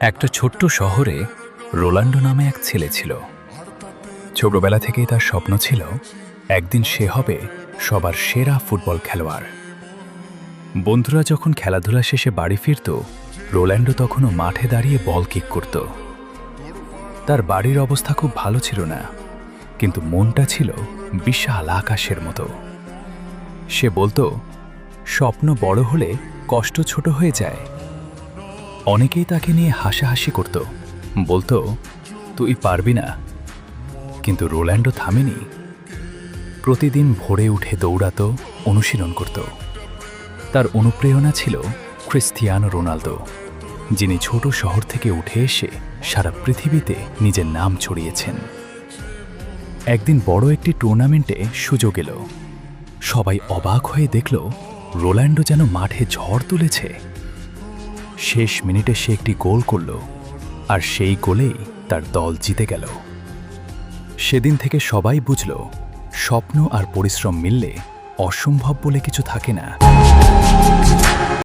একটা ছোট্ট শহরে রোনাল্ডো নামে এক ছেলে ছিল। ছোটবেলা থেকেই তার স্বপ্ন ছিল একদিন সে হবে সবার সেরা ফুটবল খেলোয়াড়। বন্ধুরা যখন খেলাধুলা শেষে বাড়ি ফিরত, রোনাল্ডো তখনও মাঠে দাঁড়িয়ে বল কিক করত। তার বাড়ির অবস্থা খুব ভালো ছিল না, কিন্তু মনটা ছিল বিশাল আকাশের মতো। সে বলতো, স্বপ্ন বড় হলে কষ্ট ছোট হয়ে যায়। অনেকেই তাকে নিয়ে হাসাহাসি করত, বলতো তুই পারবি না। কিন্তু রোনাল্ডো থামেনি। প্রতিদিন ভোরে উঠে দৌড়াতো, অনুশীলন করত। তার অনুপ্রেরণা ছিল ক্রিস্টিয়ানো রোনালদো, যিনি ছোট শহর থেকে উঠে এসে সারা পৃথিবীতে নিজের নাম ছড়িয়েছেন। একদিন বড় একটি টুর্নামেন্টে সুযোগ এলো। সবাই অবাক হয়ে দেখল রোনাল্ডো যেন মাঠে ঝড় তুলেছে। শেষ মিনিটে সে একটি গোল করল, আর সেই গোলেই তার দল জিতে গেল। সেদিন থেকে সবাই বুঝল, স্বপ্ন আর পরিশ্রম মিললে অসম্ভব বলে কিছু থাকে না।